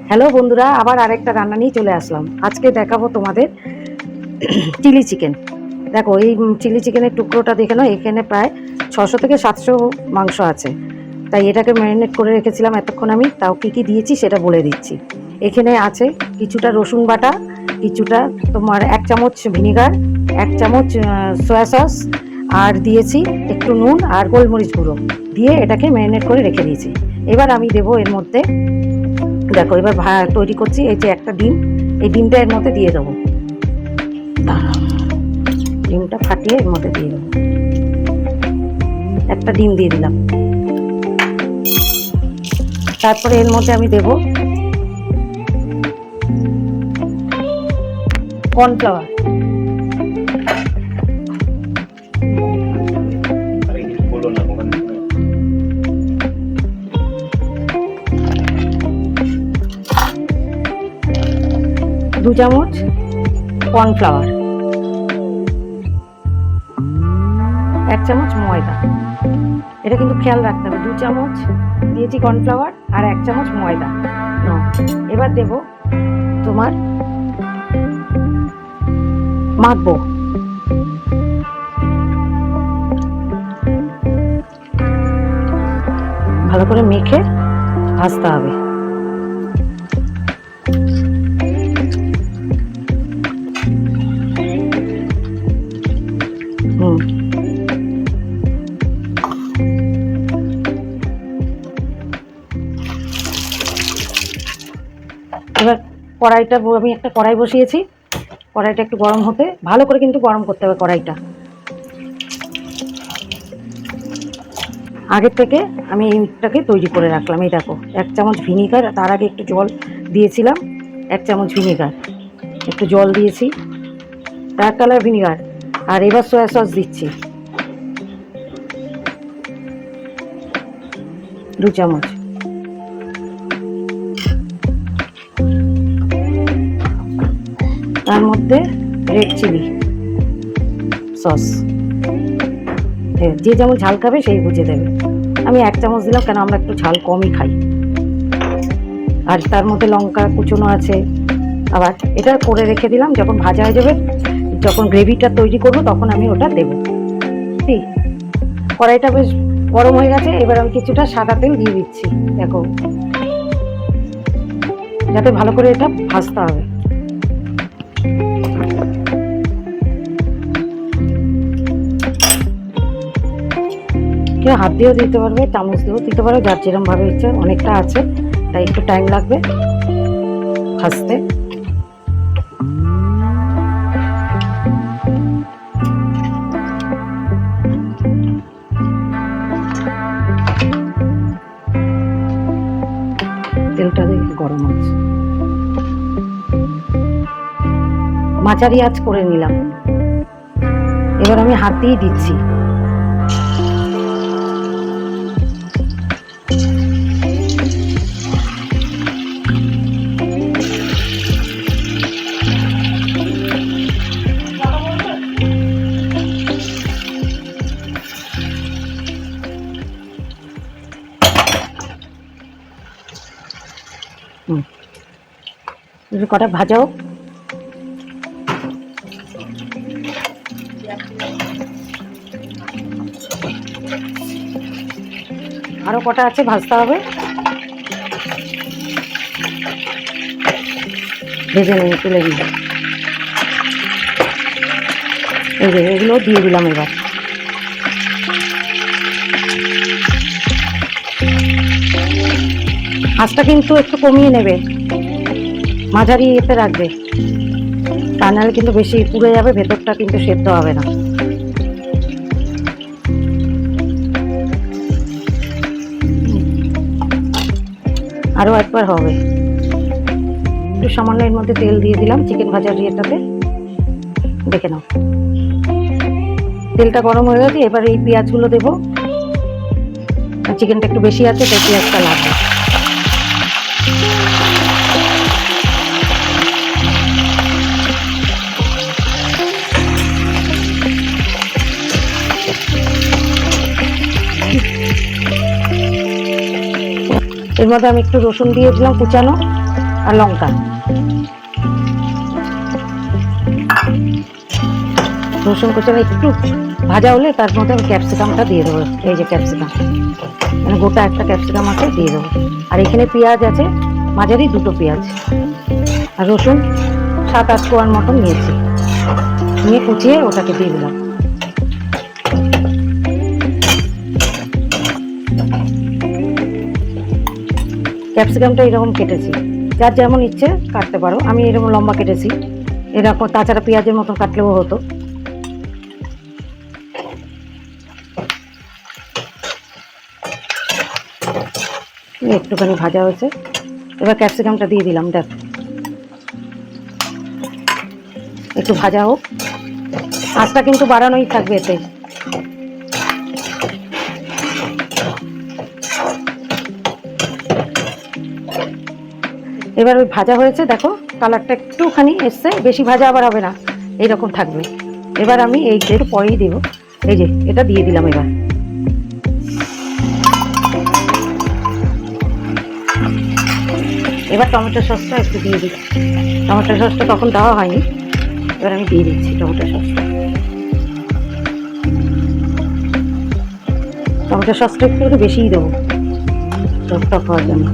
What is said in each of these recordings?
Hello বন্ধুরা, আবার আরেকটা রান্না নিয়ে চলে আসলাম। আজকে দেখাবো তোমাদের চিলি চিকেন। দেখো, এই চিলি চিকেনের টুকরোটা দেখে নাও, এখানে প্রায় 600 থেকে 700 মাংস আছে। তাই এটাকে ম্যারিনেট করে রেখেছিলাম এতক্ষণ। আমি তাও কী কী দিয়েছি সেটা বলে দিচ্ছি। এখানে আছে কিছুটা রসুন বাটা, কিছুটা তোমার 1 চামচ ভিনিগার, 1 চামচ সয়া সস, আর দিয়েছি একটু নুন আর গোলমরিচ গুঁড়ো দিয়ে এটাকে ম্যারিনেট করে রেখে দিয়েছি। এবার আমি দেবো এর মধ্যে, দেখো এবার তৈরি করছি। এই যে একটা ডিম, এই ডিমটা এর মধ্যে দিয়ে দেবো। ডিমটা ফাটিয়ে এর মধ্যে দিয়ে দেবো। একটা ডিম দিয়ে দিলাম। তারপরে এর মধ্যে আমি দেব কর্নফ্লাওয়ার, দু চামচ কর্নফ্লাওয়ার, 1 চামচ ময়দা। এটা কিন্তু খেয়াল রাখতে হবে, 2 চামচ দিয়েছি কর্নফ্লাওয়ার আর 1 চামচ ময়দা। এবার দেব তোমার মাখবো, ভালো করে মেখে ভাজতে হবে। এবার কড়াইটা, আমি একটা কড়াই বসিয়েছি। কড়াইটা একটু গরম হতে, ভালো করে কিন্তু গরম করতে হবে কড়াইটা। আগের থেকে আমি এইটাকে তৈরি করে রাখলাম। এই দেখো, 1 চামচ ভিনিগার, তার আগে একটু জল দিয়েছিলাম। 1 চামচ ভিনিগার, একটু জল দিয়েছি, ব্ল্যাক কালার ভিনিগার। আর এবার সয়া সস দিচ্ছি 2 চামচ। তার মধ্যে রেড চিলি সস, যে যেমন ঝাল খাবে সেই বুঝে দেবে। আমি 1 চামচ দিলাম, কেন আমরা একটু ঝাল কমই খাই। আর তার মধ্যে লঙ্কা কুচনো আছে। আবার এটা করে রেখে দিলাম, যখন ভাজা হয়ে যাবে, যখন গ্রেভিটা তৈরি করব তখন আমি ওটা দেবো। ঠিক, কড়াইটা বেশ গরম হয়ে গেছে। এবার আমি কিছুটা সাদা তেল দিয়ে দিচ্ছি, দেখো, যাতে ভালো করে এটা ভাজতে হবে। কেউ হাত দিয়েও দিতে পারবে, চামচ দিয়েও দিতে পারো, যার যেরকম ভাবে ইচ্ছে। অনেকটা আছে তাই একটু টাইম লাগবে ভাজতে। তেলটা দেখি গরম আছে, মাঝারি আঁচ করে নিলাম। এবার আমি হাত দিয়ে দিচ্ছি। কটা ভাজাও। আরো কটা আছে ভাজতে হবে, ভেজে নিয়ে তুলে দিই। এই যে এগুলো দিয়ে দিলাম। এবার আঁচটা কিন্তু একটু কমিয়ে নেবে, মাঝারি এতে রাখবে, তা নাহলে কিন্তু বেশি পুড়ে যাবে, ভেতরটা কিন্তু সেদ্ধ হবে না। আরও একবার হবে। একটু সামান্য এর মধ্যে তেল দিয়ে দিলাম চিকেন ভাজার ইয়েটাতে, দেখে নাও। তেলটা গরম হয়ে গেছে। এবার এই পেঁয়াজগুলো দেবো। চিকেনটা একটু বেশি আছে তাই পেঁয়াজটা লাগবে। এর মধ্যে আমি একটু রসুন দিয়ে দিলাম কুচানো আর লঙ্কা। রসুন কুচানো একটু ভাজা হলে তার মধ্যে আমি ক্যাপসিকামটা দিয়ে দেবো। এই যে ক্যাপসিকাম, মানে গোটা একটা ক্যাপসিকাম আছে, দিয়ে দেবো। আর এখানে পেঁয়াজ আছে, মাঝারি দুটো পেঁয়াজ, আর রসুন 7-8 কোয়ার মতন নিয়েছি, নিয়ে কুচিয়ে ওটাকে দিয়ে দিলাম। ক্যাপসিকামটা এরকম কেটেছি, যার যেমন ইচ্ছে কাটতে পারো, আমি এরকম লম্বা কেটেছি। এরকম তাছাড়া পেঁয়াজের মতন কাটলেও হতো। একটুখানি ভাজা হয়েছে, এবার ক্যাপসিকামটা দিয়ে দিলাম। দেখ, একটু ভাজা হোক, আঁচটা কিন্তু বাড়ানোই থাকবে এতে। এবার ওই ভাজা হয়েছে, দেখো কালারটা একটুখানি এসছে, বেশি ভাজা আবার হবে না, এইরকম থাকবে। এবার আমি এই একটু পরেই দেবো, এই যে এটা দিয়ে দিলাম। এবার টমেটো সসটা একটু দিয়ে দিচ্ছি। টমেটো সসটা তখন দেওয়া হয়নি, এবার আমি দিয়ে দিচ্ছি টমেটো সসটা। টমেটো সসটা একটু বেশিই দেবো, টক টক হওয়ার জন্য।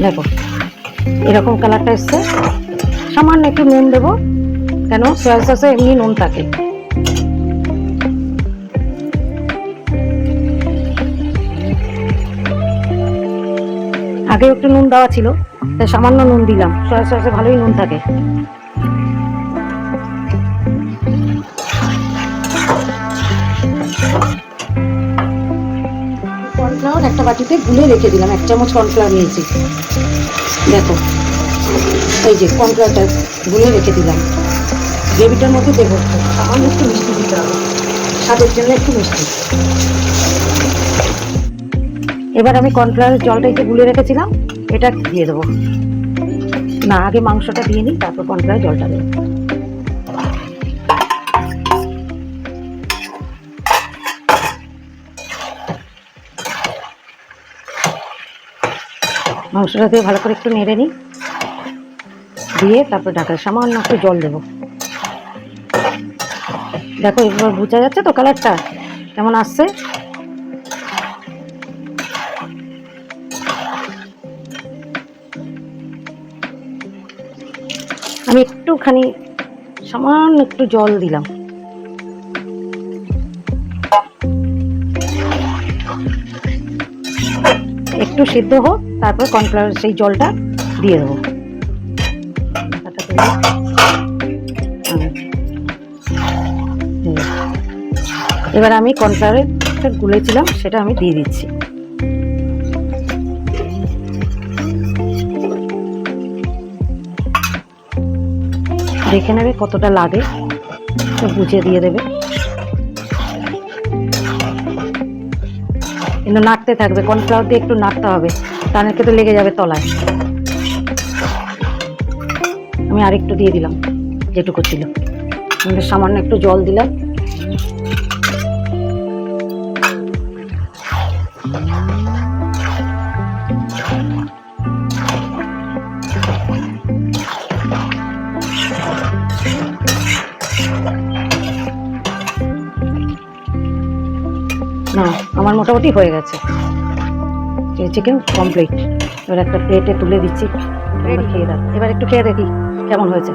দেখো এরকম কালারটা এসছে। সামান্য একটু নুন দেবো, কেন সয়া সসে এমনি নুন থাকে। আগে একটু নুন দেওয়া ছিল, তাই সামান্য নুন দিলাম, সয়া সসে ভালোই নুন থাকে। কর্নফ্লাওয়ার একটা বাটিতে গুলে রেখে দিলাম, 1 চামচ কর্নফ্লাওয়ার নিয়েছি। দেখো এই যে কর্নফ্লাওয়ারটা গুলে রেখে দিলাম। গ্রেভিটার মধ্যে দেবো, সামান্য একটু মিষ্টি দিতে হবে, স্বাদের জন্য একটু মিষ্টি। এবার আমি কর্নফ্লাওয়ারের জলটা যে গুলে রেখেছিলাম এটা দিয়ে দেবো। না, আগে মাংসটা দিয়ে নিই, তারপর কর্নফ্লাওয়ার জলটা দেবো। মাংসটা দিয়ে ভালো করে একটু নেড়ে নিই, দিয়ে তারপর ঢাকা সামান্য একটু জল দেবো। দেখো এবার বোঝা যাচ্ছে তো কালারটা কেমন আসছে। আমি একটুখানি সামান্য একটু জল দিলাম। একটু সিদ্ধ হোক, তারপর কর্নফ্লাওয়ার সেই জলটা দিয়ে দেবো। এবার আমি কর্নফ্লাওয়ারটা গুলেছিলাম সেটা আমি দিয়ে দিচ্ছি। দেখে নেবে কতটা লাগে, বুঝে দিয়ে দেবে। কিন্তু নাড়তে থাকবে, কর্নফ্লাওয়ার দিয়ে একটু নাড়তে হবে, তা নাহলে তো লেগে যাবে তলায়। আমি আরেকটু দিয়ে দিলাম যেটুকু ছিল, সামান্য একটু জল দিলাম। না, আমার মোটামুটি হয়ে গেছে, চিকেন কমপ্লিট। এবার একটা প্লেটে তুলে দিচ্ছি, খেয়ে দাও। এবার একটু খেয়ে দেখি কেমন হয়েছে।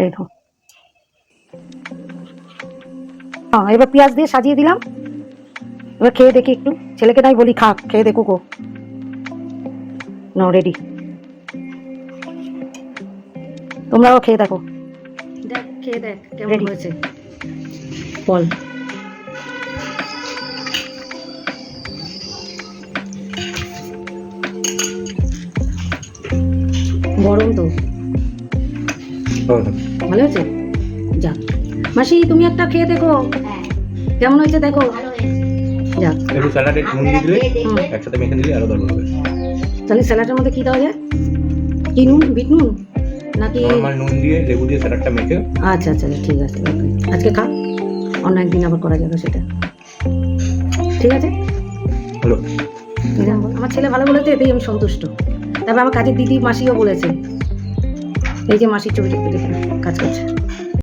এই তো, এবার পেঁয়াজ দিয়ে সাজিয়ে দিলাম। এবার খেয়ে দেখি একটু, ছেলেকে নাই বলি খা, খেয়ে দেখো গো। নাও রেডি, তোমরাও খেয়ে দেখো। দেখ খেয়ে দেখ কেমন হয়েছে বল। গরম তো ভালো হয়েছে। যাক মাসি তুমি একটা খেয়ে দেখো কেমন হয়েছে দেখো। যাক একটু স্যালাডে নুন দিয়ে দিলে একসাথে মেখে দিলে আরো দারুণ হবে। তাহলে স্যালাডের মধ্যে কি দেওয়া যায়? কি নুন, বিট নুন নাকি? নরমাল নুন দিয়ে লেবু দিয়ে স্যালাডটা মেখে। আচ্ছা আচ্ছা ঠিক আছে, আজকে খা, অন্য একদিন আবার করা যাবে সেটা। ঠিক আছে হলো। আমার ছেলে ভালো বলেছে, এতেই আমি সন্তুষ্ট। তারপর আমার কাজের দিদি মাসিও বলেছে, এই যে মাসির ছবিটা একটু দেখে কাজ করছে।